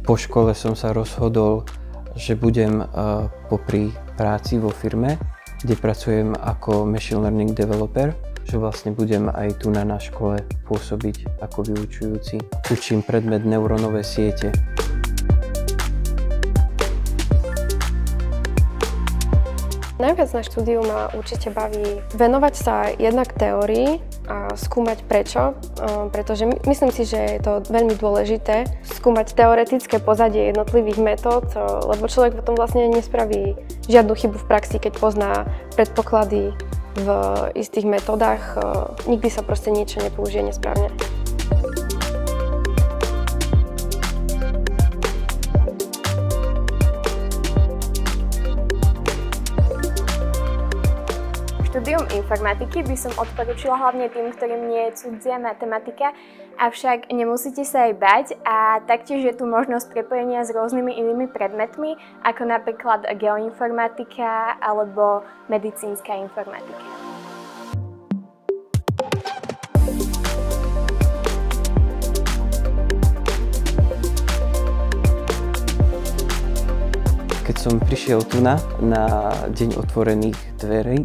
Po škole som sa rozhodol, že budem popri práci vo firme, kde pracujem ako machine learning developer, že vlastne budem aj tu na škole pôsobiť ako vyučujúci. Učím predmet neurónové siete. Najviac na štúdiu ma určite baví venovať sa jednak teórii a skúmať prečo, pretože myslím si, že je to veľmi dôležité skúmať teoretické pozadie jednotlivých metód, lebo človek potom vlastne nespraví žiadnu chybu v praxi, keď pozná predpoklady v istých metódach. Nikdy sa proste niečo nepoužije nesprávne. Štúdium informatiky by som odporúčila hlavne tým, ktorým nie je cudzia matematika, avšak nemusíte sa aj bať a taktiež je tu možnosť prepojenia s rôznymi inými predmetmi, ako napríklad geoinformatika alebo medicínska informatika. Keď som prišiel tu na deň otvorených dverí,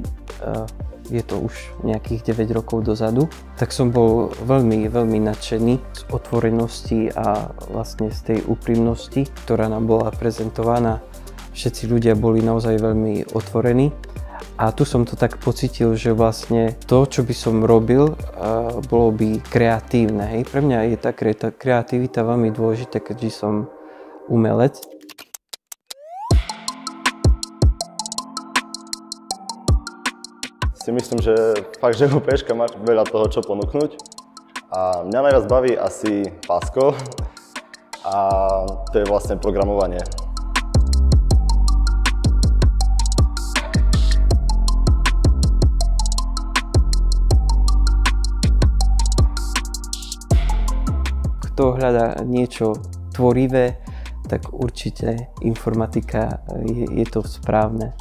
je to už nejakých 9 rokov dozadu, tak som bol veľmi nadšený z otvorenosti a vlastne z tej úprimnosti, ktorá nám bola prezentovaná. Všetci ľudia boli naozaj veľmi otvorení a tu som to tak pocítil, že vlastne to, čo by som robil, bolo by kreatívne. Hej. Pre mňa je tá kreativita veľmi dôležitá, keďže som umelec. Si myslím, že fakt, že UPŠka má veľa toho, čo ponúknuť. A mňa najviac baví asi Pascal a to je vlastne programovanie. Kto hľadá niečo tvorivé, tak určite informatika je to správne.